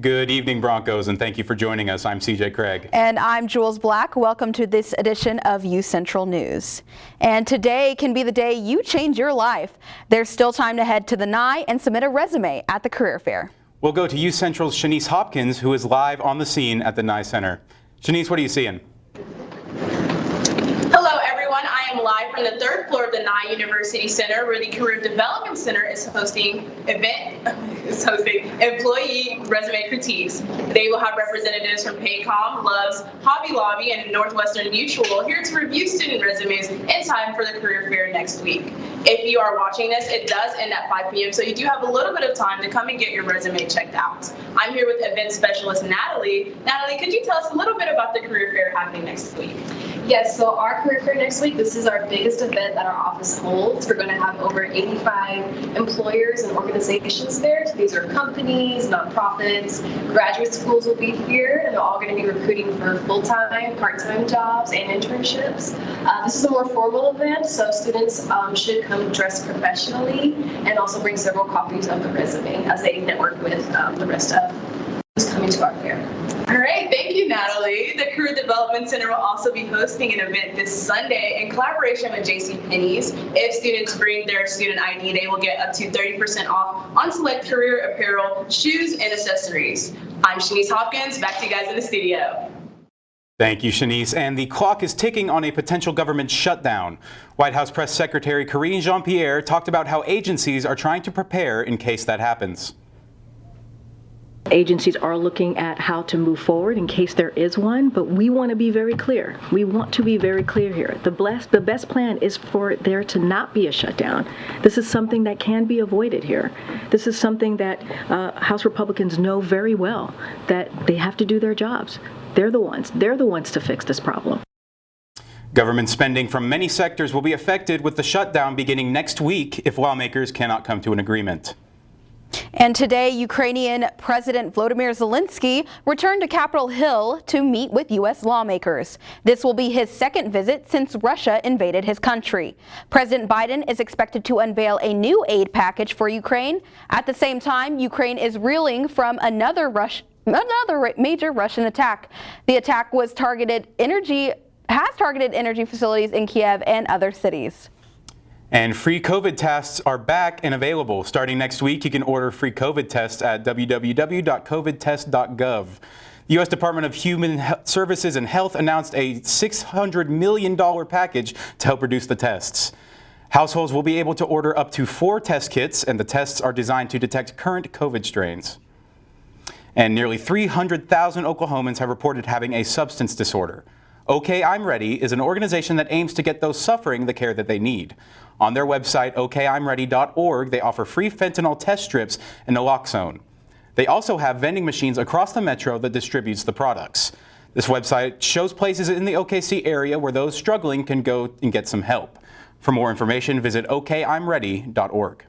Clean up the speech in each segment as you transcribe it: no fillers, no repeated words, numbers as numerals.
Good evening, Broncos, and thank you for joining us. I'm CJ Craig. And I'm Jules Black. Welcome to this edition of UCentral News. And today can be the day you change your life. There's still time to head to the NYE and submit a resume at the career fair. We'll go to UCentral's Shanice Hopkins, who is live on the scene at the NYE Center. Shanice, what are you seeing? Hello, everyone. I am live from the third floor of the NYE University Center, where the Career Development Center is hosting employee resume critiques. They will have representatives from Paycom, Love's, Hobby Lobby, and Northwestern Mutual here to review student resumes in time for the career fair next week. If you are watching this, it does end at 5 p.m., so you do have a little bit of time to come and get your resume checked out. I'm here with event specialist Natalie. Natalie, could you tell us a little bit about the career fair happening next week? Yes, so our career fair next week, this is our biggest event that our office holds. We're going to have over 85 employers and organizations there. So these are companies, nonprofits, graduate schools will be here, and they're all going to be recruiting for full-time, part-time jobs and internships. This is a more formal event, so students should come dressed professionally and also bring several copies of the resume as they network with the rest of who's coming to our fair. All right, thank you, Natalie. The Career Development Center will also be hosting an event this Sunday in collaboration with JCPenney's. If students bring their student ID, they will get up to 30% off on select career apparel, shoes, and accessories. I'm Shanice Hopkins. Back to you guys in the studio. Thank you, Shanice. And the clock is ticking on a potential government shutdown. White House Press Secretary Karine Jean-Pierre talked about how agencies are trying to prepare in case that happens. Agencies are looking at how to move forward in case there is one, but we want to be very clear. We want to be very clear here. The best plan is for there to not be a shutdown. This is something that can be avoided here. This is something that House Republicans know very well, that they have to do their jobs. They're the ones to fix this problem. Government spending from many sectors will be affected with the shutdown beginning next week if lawmakers cannot come to an agreement. And today, Ukrainian President Volodymyr Zelensky returned to Capitol Hill to meet with U.S. lawmakers. This will be his second visit since Russia invaded his country. President Biden is expected to unveil a new aid package for Ukraine. At the same time, Ukraine is reeling from another major Russian attack. The attack has targeted energy facilities in Kiev and other cities. And free COVID tests are back and available. Starting next week, you can order free COVID tests at www.covidtest.gov. The U.S. Department of Human Services and Health announced a $600 million package to help reduce the tests. Households will be able to order up to 4 test kits, and the tests are designed to detect current COVID strains. And nearly 300,000 Oklahomans have reported having a substance disorder. OK, I'm Ready is an organization that aims to get those suffering the care that they need. On their website, okimready.org, they offer free fentanyl test strips and naloxone. They also have vending machines across the metro that distributes the products. This website shows places in the OKC area where those struggling can go and get some help. For more information, visit okimready.org.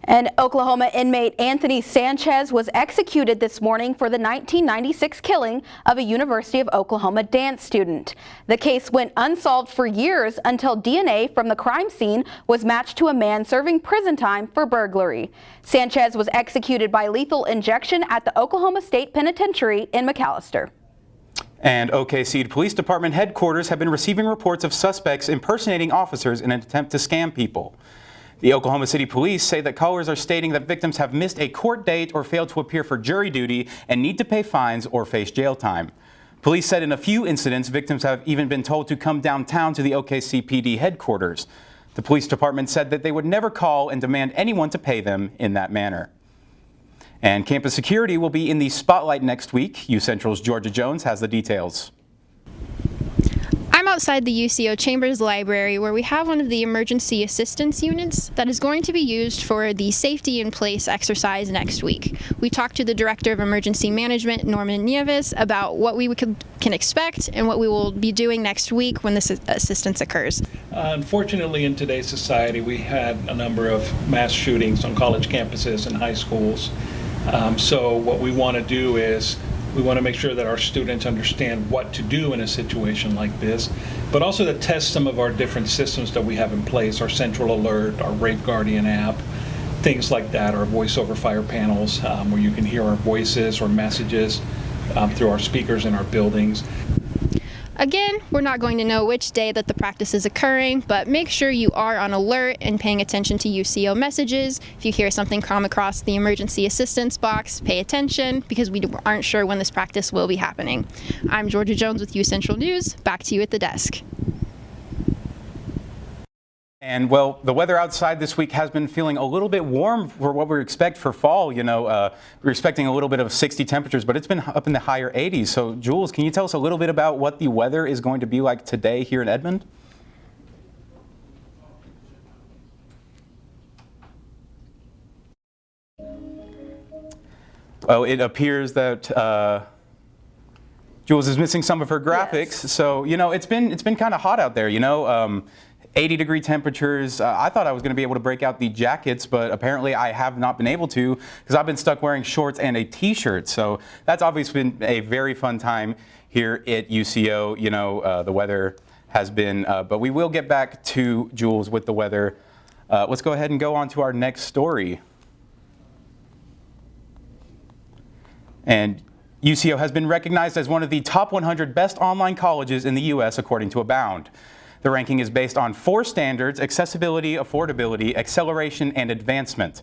And Oklahoma inmate Anthony Sanchez was executed this morning for the 1996 killing of a University of Oklahoma dance student. The case went unsolved for years until DNA from the crime scene was matched to a man serving prison time for burglary. Sanchez was executed by lethal injection at the Oklahoma State Penitentiary in McAlester. And OKC Police Department headquarters have been receiving reports of suspects impersonating officers in an attempt to scam people. The Oklahoma City Police say that callers are stating that victims have missed a court date or failed to appear for jury duty and need to pay fines or face jail time. Police said in a few incidents, victims have even been told to come downtown to the OKC PD headquarters. The police department said that they would never call and demand anyone to pay them in that manner. And campus security will be in the spotlight next week. UCentral's Georgia Jones has the details. I'm outside the UCO Chambers Library, where we have one of the emergency assistance units that is going to be used for the Safety in Place exercise next week. We talked to the Director of Emergency Management, Norman Nieves, about what we can expect and what we will be doing next week when this assistance occurs. Unfortunately, in today's society, we had a number of mass shootings on college campuses and high schools. So what we want to do is we want to make sure that our students understand what to do in a situation like this, but also to test some of our different systems that we have in place, our Central Alert, our Rape Guardian app, things like that, our voice over fire panels, where you can hear our voices or messages through our speakers in our buildings. Again, we're not going to know which day that the practice is occurring, but make sure you are on alert and paying attention to UCO messages. If you hear something come across the emergency assistance box, pay attention because we aren't sure when this practice will be happening. I'm Georgia Jones with UCentral News. Back to you at the desk. And well, the weather outside this week has been feeling a little bit warm for what we expect for fall. We're expecting a little bit of 60 temperatures, but it's been up in the higher 80s. So Jules, can you tell us a little bit about what the weather is going to be like today here in Edmond? Well, it appears that Jules is missing some of her graphics. Yes. So, it's been kind of hot out there, 80-degree temperatures. I thought I was going to be able to break out the jackets, but apparently I have not been able to because I've been stuck wearing shorts and a t-shirt. So that's obviously been a very fun time here at UCO. The weather has been, but we will get back to Jules with the weather. Let's go ahead and go on to our next story. And UCO has been recognized as one of the top 100 best online colleges in the U.S. according to Abound. The ranking is based on 4 standards: accessibility, affordability, acceleration, and advancement.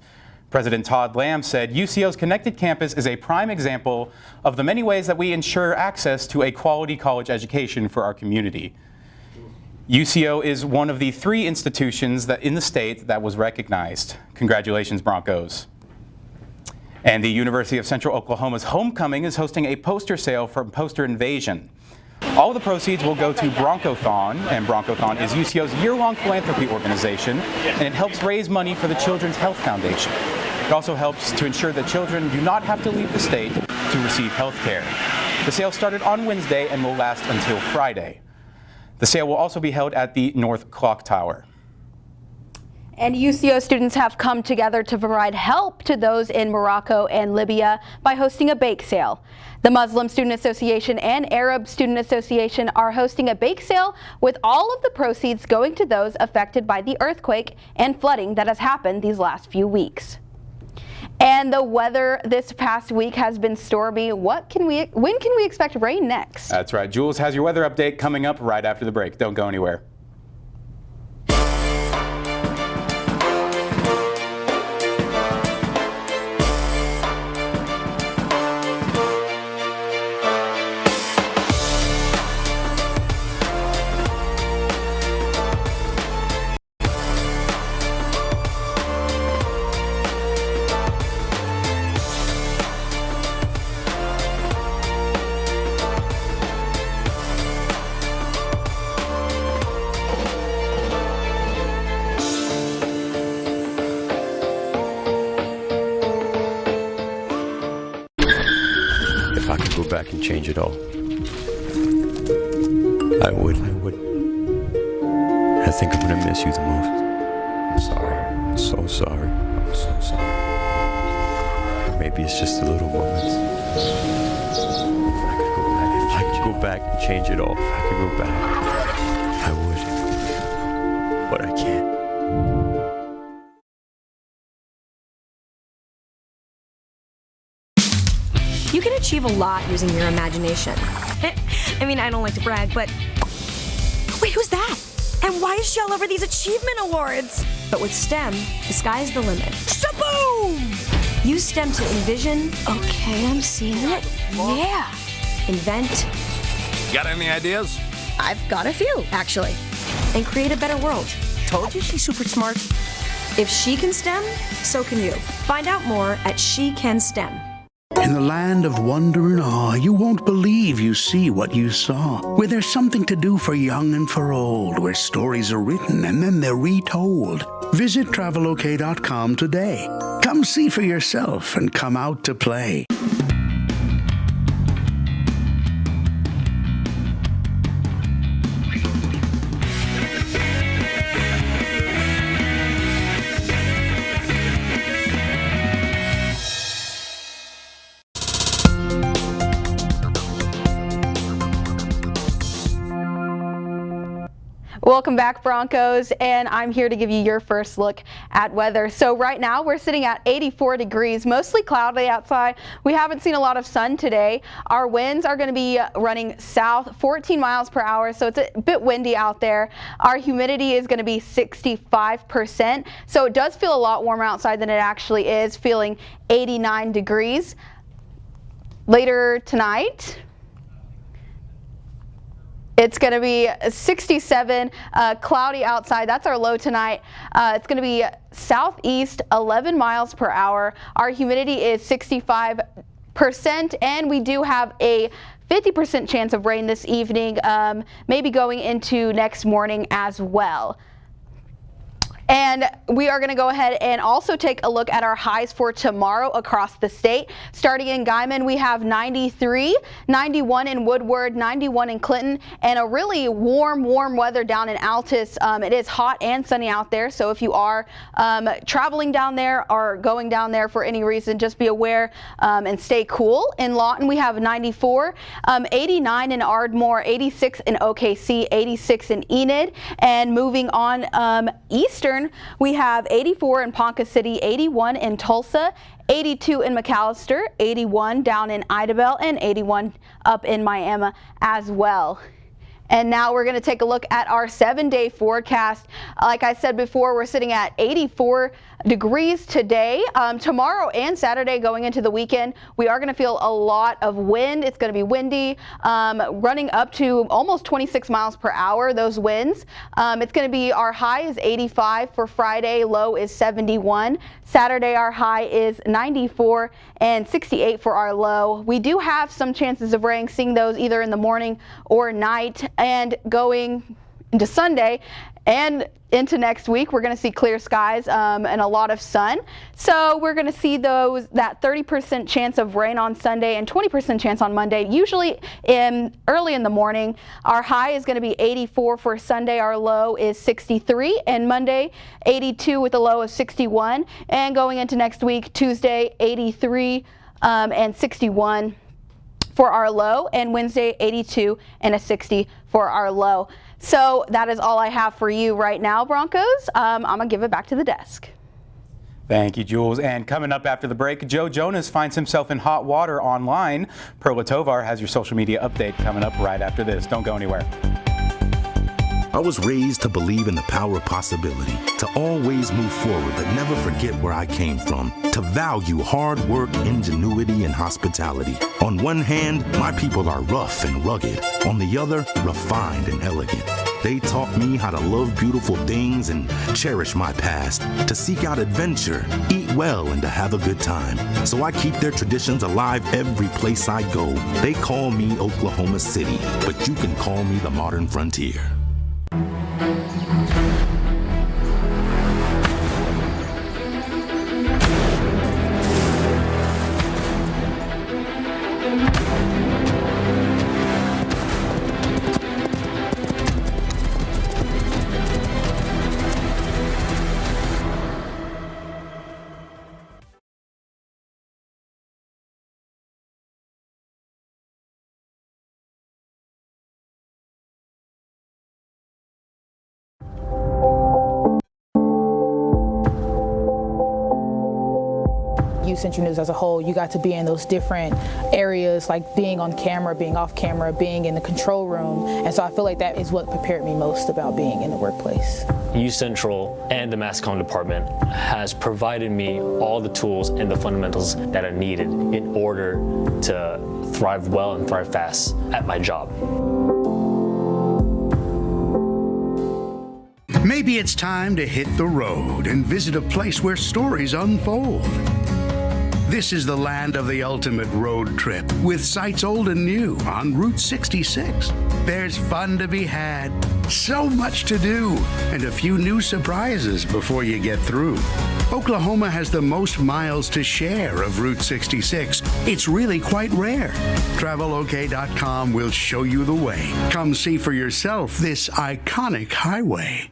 President Todd Lamb said UCO's Connected Campus is a prime example of the many ways that we ensure access to a quality college education for our community. UCO is one of the 3 institutions that in the state that was recognized. Congratulations, Broncos. And the University of Central Oklahoma's Homecoming is hosting a poster sale for Poster Invasion. All of the proceeds will go to Broncothon, and Broncothon is UCO's year-long philanthropy organization, and it helps raise money for the Children's Health Foundation. It also helps to ensure that children do not have to leave the state to receive health care. The sale started on Wednesday and will last until Friday. The sale will also be held at the North Clock Tower. And UCO students have come together to provide help to those in Morocco and Libya by hosting a bake sale. The Muslim Student Association and Arab Student Association are hosting a bake sale with all of the proceeds going to those affected by the earthquake and flooding that has happened these last few weeks. And the weather this past week has been stormy. When can we expect rain next? That's right. Jules has your weather update coming up right after the break. Don't go anywhere. If I could go back and change it all, I would. I think I'm gonna miss you the most. I'm sorry. I'm so sorry. I'm so sorry. Maybe it's just the little moments. If I could go back and change it all, if I could go back, I would. But I can't. You can achieve a lot using your imagination. I mean, I don't like to brag, but... Wait, who's that? And why is she all over these achievement awards? But with STEM, the sky's the limit. Shaboom! Use STEM to envision... Okay, I'm seeing it. Yeah. Invent... Got any ideas? I've got a few, actually. And create a better world. Told you she's super smart. If she can STEM, so can you. Find out more at SheCanSTEM. In the land of wonder and awe, you won't believe you see what you saw. Where there's something to do for young and for old, where stories are written and then they're retold. Visit travelok.com today. Come see for yourself and come out to play. Welcome back, Broncos, and I'm here to give you your first look at weather. So right now we're sitting at 84 degrees, mostly cloudy outside. We haven't seen a lot of sun today. Our winds are going to be running south 14 miles per hour, so it's a bit windy out there. Our humidity is going to be 65%, so it does feel a lot warmer outside than it actually is, feeling 89 degrees. Later tonight, it's going to be 67, cloudy outside. That's our low tonight. It's going to be southeast 11 miles per hour. Our humidity is 65%, and we do have a 50% chance of rain this evening, maybe going into next morning as well. And we are going to go ahead and also take a look at our highs for tomorrow across the state. Starting in Guymon, we have 93, 91 in Woodward, 91 in Clinton, and a really warm weather down in Altus. It is hot and sunny out there, so if you are traveling down there or going down there for any reason, just be aware and stay cool. In Lawton, we have 94, 89 in Ardmore, 86 in OKC, 86 in Enid, and moving on eastern, we have 84 in Ponca City, 81 in Tulsa, 82 in McAllister, 81 down in Idabel, and 81 up in Miami as well. And now we're going to take a look at our 7-day forecast. Like I said before, we're sitting at 84 degrees today. Tomorrow and Saturday going into the weekend, we are going to feel a lot of wind. It's going to be windy, running up to almost 26 miles per hour, those winds. It's going to be, our high is 85 for Friday, low is 71. Saturday, our high is 94 and 68 for our low. We do have some chances of rain, seeing those either in the morning or night. And going into Sunday and into next week, we're going to see clear skies and a lot of sun. So we're going to see that 30% chance of rain on Sunday and 20% chance on Monday, usually early in the morning. Our high is going to be 84 for Sunday. Our low is 63, and Monday 82 with a low of 61. And going into next week, Tuesday 83 and 61 for our low, and Wednesday 82 and a 60 for our low. So that is all I have for you right now, Broncos. I'm going to give it back to the desk. Thank you, Jules. And coming up after the break, Joe Jonas finds himself in hot water online. Perla Tovar has your social media update coming up right after this. Don't go anywhere. I was raised to believe in the power of possibility, to always move forward but never forget where I came from, to value hard work, ingenuity, and hospitality. On one hand, my people are rough and rugged. On the other, refined and elegant. They taught me how to love beautiful things and cherish my past, to seek out adventure, eat well, and to have a good time. So I keep their traditions alive every place I go. They call me Oklahoma City, but you can call me the modern frontier. UCentral News as a whole, you got to be in those different areas, like being on camera, being off camera, being in the control room. And so I feel like that is what prepared me most about being in the workplace. UCentral and the Mass Comm department has provided me all the tools and the fundamentals that are needed in order to thrive well and thrive fast at my job. Maybe it's time to hit the road and visit a place where stories unfold. This is the land of the ultimate road trip, with sights old and new on Route 66. There's fun to be had, so much to do, and a few new surprises before you get through. Oklahoma has the most miles to share of Route 66. It's really quite rare. TravelOK.com will show you the way. Come see for yourself this iconic highway.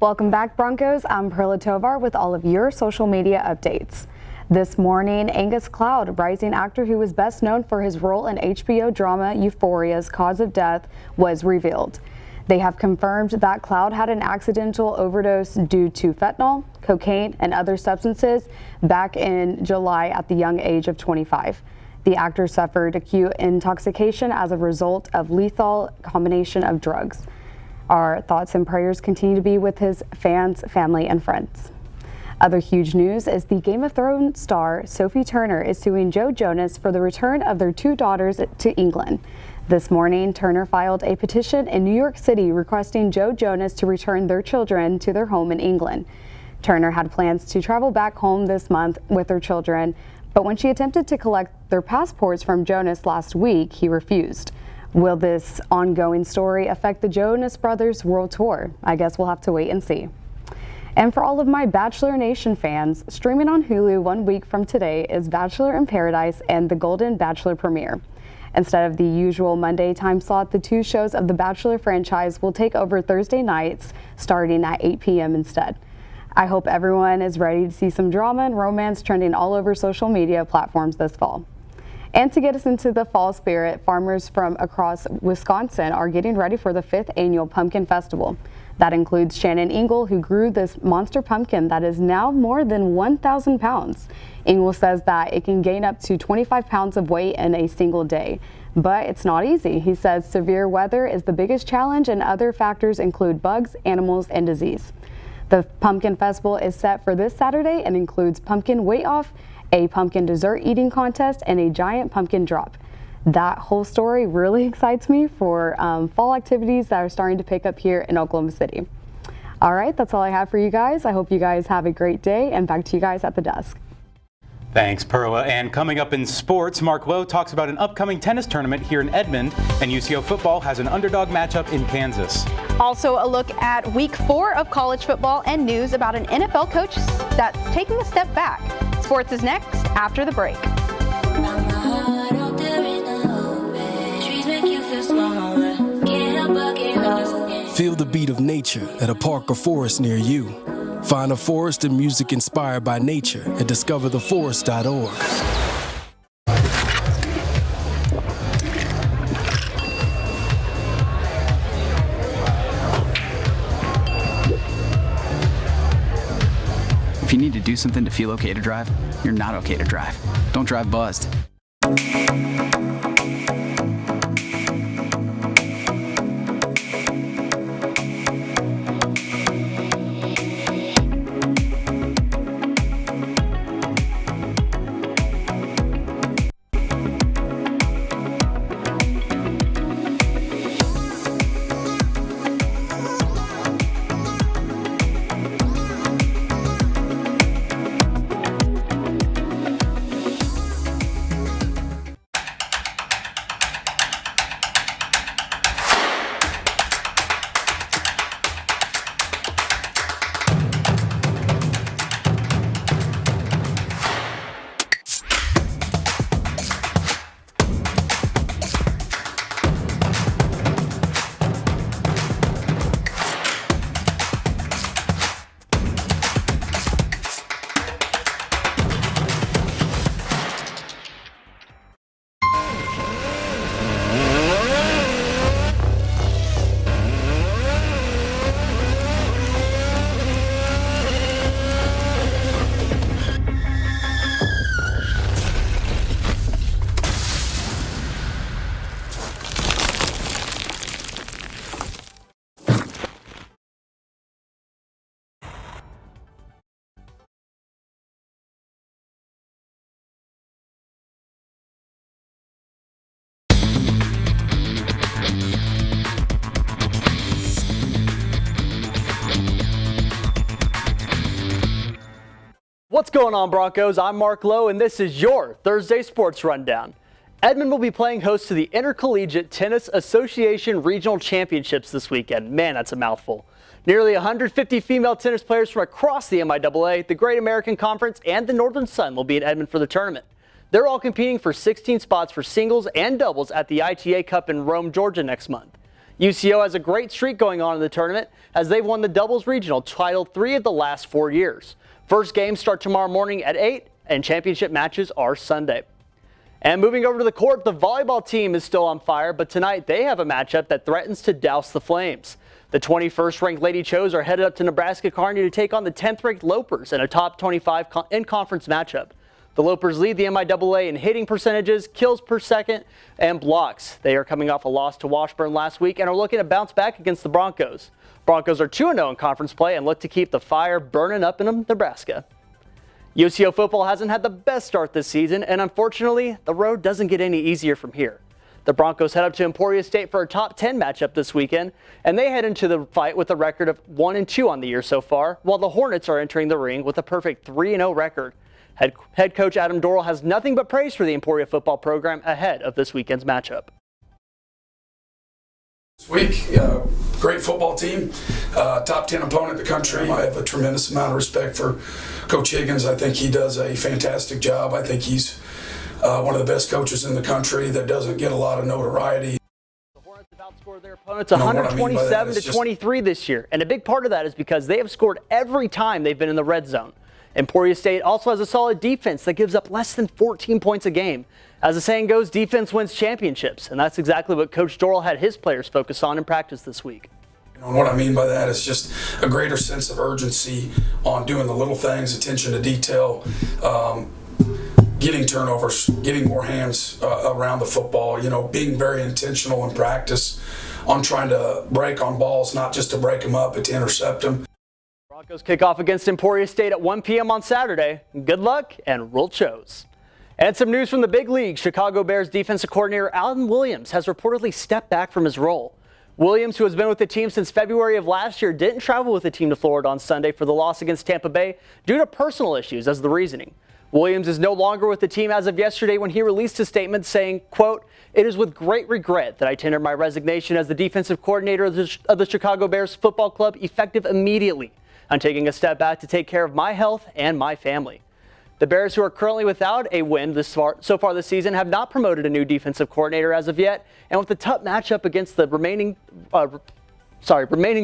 Welcome back, Broncos. I'm Perla Tovar with all of your social media updates. This morning, Angus Cloud, rising actor who was best known for his role in HBO drama Euphoria's cause of death, was revealed. They have confirmed that Cloud had an accidental overdose due to fentanyl, cocaine, and other substances back in July at the young age of 25. The actor suffered acute intoxication as a result of lethal combination of drugs. Our thoughts and prayers continue to be with his fans, family, and friends. Other huge news is the Game of Thrones star Sophie Turner is suing Joe Jonas for the return of their 2 daughters to England. This morning, Turner filed a petition in New York City requesting Joe Jonas to return their children to their home in England. Turner had plans to travel back home this month with her children, but when she attempted to collect their passports from Jonas last week, he refused. Will this ongoing story affect the Jonas Brothers World Tour? I guess we'll have to wait and see. And for all of my Bachelor Nation fans, streaming on Hulu 1 week from today is Bachelor in Paradise and The Golden Bachelor premiere. Instead of the usual Monday time slot, the 2 shows of the Bachelor franchise will take over Thursday nights, starting at 8 p.m. instead. I hope everyone is ready to see some drama and romance trending all over social media platforms this fall. And to get us into the fall spirit, farmers from across Wisconsin are getting ready for the 5th annual Pumpkin Festival. That includes Shannon Engel, who grew this monster pumpkin that is now more than 1,000 pounds. Engel says that it can gain up to 25 pounds of weight in a single day. But it's not easy. He says severe weather is the biggest challenge, and other factors include bugs, animals, and disease. The Pumpkin Festival is set for this Saturday and includes pumpkin weight-off, a pumpkin dessert eating contest, and a giant pumpkin drop. That whole story really excites me for fall activities that are starting to pick up here in Oklahoma City. All right, that's all I have for you guys. I hope you guys have a great day, and back to you guys at the desk. Thanks, Perla. And coming up in sports, Mark Lowe talks about an upcoming tennis tournament here in Edmond, and UCO football has an underdog matchup in Kansas. Also, a look at week 4 of college football and news about an NFL coach that's taking a step back. Sports is next after the break. Feel the beat of nature at a park or forest near you. Find a forest and music inspired by nature at discovertheforest.org. If you need to do something to feel okay to drive, you're not okay to drive. Don't drive buzzed. What's going on, Broncos? I'm Mark Lowe, and this is your Thursday Sports Rundown. Edmond will be playing host to the Intercollegiate Tennis Association Regional Championships this weekend. Man, that's a mouthful. Nearly 150 female tennis players from across the MIAA, the Great American Conference, and the Northern Sun will be in Edmond for the tournament. They're all competing for 16 spots for singles and doubles at the ITA Cup in Rome, Georgia next month. UCO has a great streak going on in the tournament as they've won the doubles regional title 3 of the last 4 years. First games start tomorrow morning at 8 and championship matches are Sunday. And moving over to the court, the volleyball team is still on fire, but tonight they have a matchup that threatens to douse the Flames. The 21st ranked Lady Chos are headed up to Nebraska Kearney to take on the 10th ranked Lopers in a top 25 in-conference matchup. The Lopers lead the MIAA in hitting percentages, kills per second, and blocks. They are coming off a loss to Washburn last week and are looking to bounce back against the Broncos. Broncos are 2-0 in conference play and look to keep the fire burning up in Nebraska. UCO football hasn't had the best start this season, and unfortunately, the road doesn't get any easier from here. The Broncos head up to Emporia State for a top 10 matchup this weekend, and they head into the fight with a record of 1-2 on the year so far, while the Hornets are entering the ring with a perfect 3-0 record. Head coach Adam Dorrell has nothing but praise for the Emporia football program ahead of this weekend's matchup. This week, great football team, top 10 opponent in the country. I have a tremendous amount of respect for Coach Higgins. I think he does a fantastic job. I think he's one of the best coaches in the country that doesn't get a lot of notoriety. The Hornets have outscored their opponents 127-23 this year, and a big part of that is because they have scored every time they've been in the red zone. Emporia State also has a solid defense that gives up less than 14 points a game. As the saying goes, defense wins championships, and that's exactly what Coach Dorrell had his players focus on in practice this week. And what I mean by that is just a greater sense of urgency on doing the little things, attention to detail, getting turnovers, getting more hands around the football, being very intentional in practice on trying to break on balls, not just to break them up, but to intercept them. Broncos kick off against Emporia State at 1 p.m. on Saturday. Good luck and roll Chos. And some news from the big league. Chicago Bears defensive coordinator Alan Williams has reportedly stepped back from his role. Williams, who has been with the team since February of last year, didn't travel with the team to Florida on Sunday for the loss against Tampa Bay due to personal issues as the reasoning. Williams is no longer with the team as of yesterday when he released a statement saying, quote, "It is with great regret that I tendered my resignation as the defensive coordinator of the Chicago Bears football club effective immediately. I'm taking a step back to take care of my health and my family." The Bears, who are currently without a win so far this season, have not promoted a new defensive coordinator as of yet. And with the tough matchup against the remaining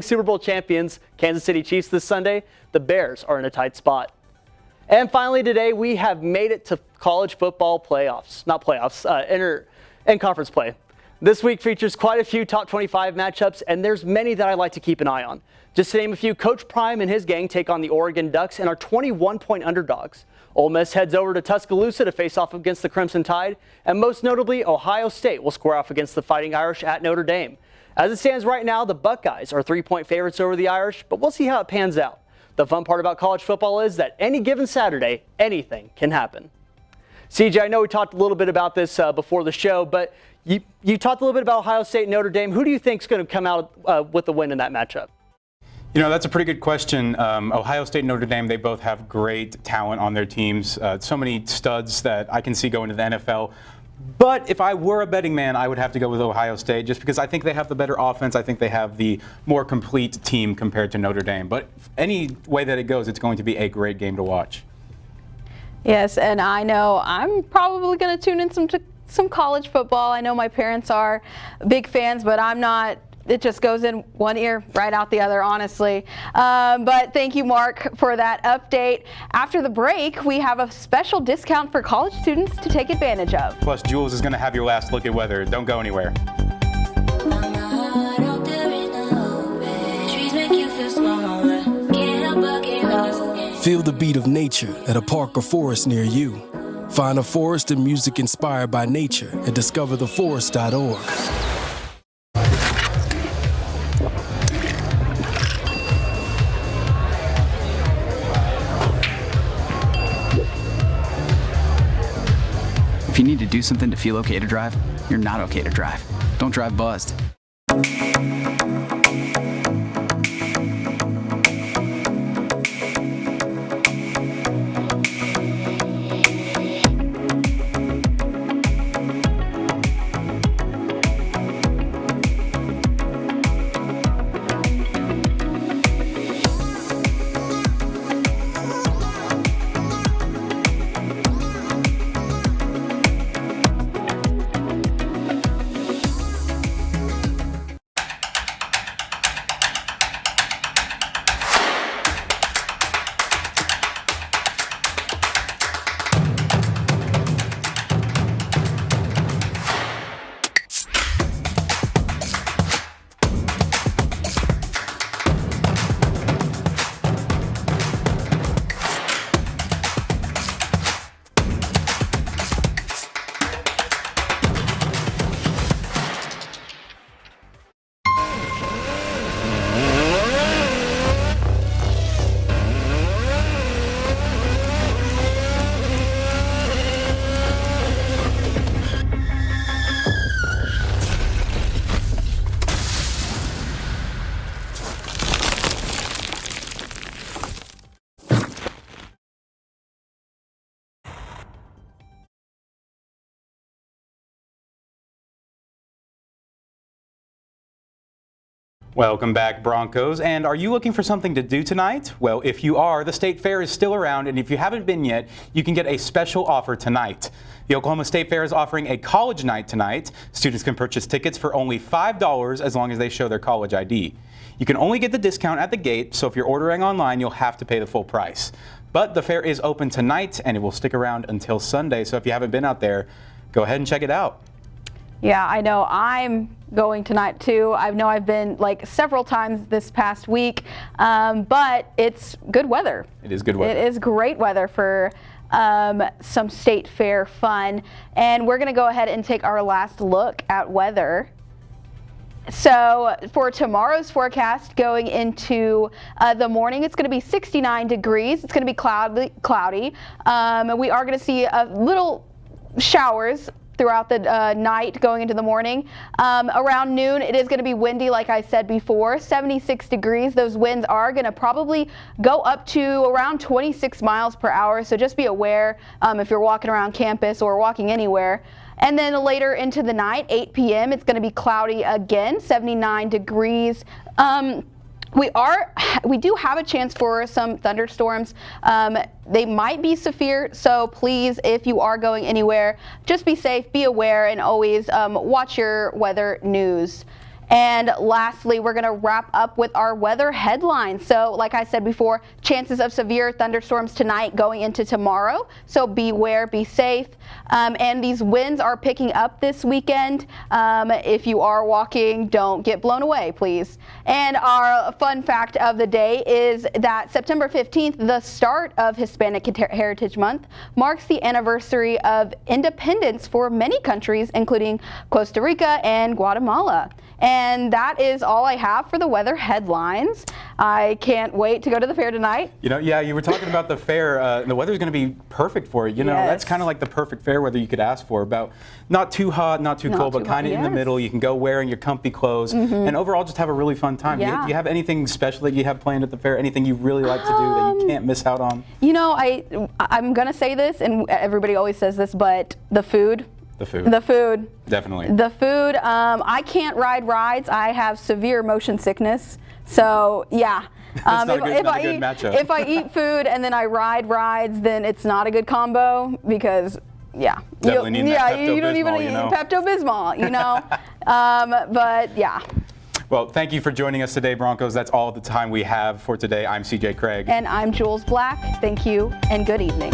Super Bowl champions, Kansas City Chiefs this Sunday, the Bears are in a tight spot. And finally today, we have made it to college football playoffs. Not playoffs, in-conference play. This week features quite a few top 25 matchups, and there's many that I like to keep an eye on. Just to name a few, Coach Prime and his gang take on the Oregon Ducks and are 21-point underdogs. Ole Miss heads over to Tuscaloosa to face off against the Crimson Tide, and most notably, Ohio State will square off against the Fighting Irish at Notre Dame. As it stands right now, the Buckeyes are 3-point favorites over the Irish, but we'll see how it pans out. The fun part about college football is that any given Saturday, anything can happen. CJ, I know we talked a little bit about this before the show, but you talked a little bit about Ohio State and Notre Dame. Who do you think is going to come out with the win in that matchup? That's a pretty good question. Ohio State and Notre Dame, they both have great talent on their teams. So many studs that I can see going to the NFL. But if I were a betting man, I would have to go with Ohio State just because I think they have the better offense. I think they have the more complete team compared to Notre Dame. But any way that it goes, it's going to be a great game to watch. Yes, and I know I'm probably going to tune in some college football. I know my parents are big fans, but I'm not. It just goes in one ear, right out the other, honestly. But thank you, Mark, for that update. After the break, we have a special discount for college students to take advantage of. Plus, Jules is going to have your last look at weather. Don't go anywhere. Feel the beat of nature at a park or forest near you. Find a forest and music inspired by nature at discovertheforest.org. If you need to do something to feel okay to drive, you're not okay to drive. Don't drive buzzed. Welcome back, Broncos. And are you looking for something to do tonight? Well, if you are, the State Fair is still around, and if you haven't been yet, you can get a special offer tonight. The Oklahoma State Fair is offering a college night tonight. Students can purchase tickets for only $5 as long as they show their college ID. You can only get the discount at the gate, so if you're ordering online, you'll have to pay the full price. But the fair is open tonight, and it will stick around until Sunday, so if you haven't been out there, go ahead and check it out. Yeah, I know I'm going tonight too. I know I've been like several times this past week, but it's good weather. It is good weather. It is great weather for some State Fair fun. And we're going to go ahead and take our last look at weather. So for tomorrow's forecast going into the morning, it's going to be 69 degrees. It's going to be cloudy. We are going to see a little showers throughout the night going into the morning. Around noon, it is going to be windy, like I said before, 76 degrees. Those winds are going to probably go up to around 26 miles per hour, so just be aware if you're walking around campus or walking anywhere. And then later into the night, 8 p.m., it's going to be cloudy again, 79 degrees. We do have a chance for some thunderstorms. They might be severe, so please, if you are going anywhere, just be safe, be aware, and always watch your weather news. And lastly, we're going to wrap up with our weather headlines. So like I said before, chances of severe thunderstorms tonight going into tomorrow. So beware, be safe. And these winds are picking up this weekend. If you are walking, don't get blown away, please. And our fun fact of the day is that September 15th, the start of Hispanic Heritage Month, marks the anniversary of independence for many countries, including Costa Rica and Guatemala. And that is all I have for the weather headlines. I can't wait to go to the fair tonight. You know, yeah, you were talking about the fair. The weather's going to be perfect for it. You know, that's kind of like the perfect fair weather you could ask for. About not too hot, not too cold, but kind of in the middle. You can go wearing your comfy clothes and overall just have a really fun time. Yeah. Do you have anything special that you have planned at the fair? Anything you really like to do that you can't miss out on? You know, I'm going to say this, and everybody always says this, but the food. The food. The food. Definitely. The food. I can't ride rides. I have severe motion sickness. So, yeah. It's not a good matchup. If I eat food and then I ride rides, then it's not a good combo because, yeah. Definitely need that Pepto-Bismol, you don't even need Pepto-Bismol, you know. But, yeah. Well, thank you for joining us today, Broncos. That's all the time we have for today. I'm CJ Craig. And I'm Jules Black. Thank you and good evening.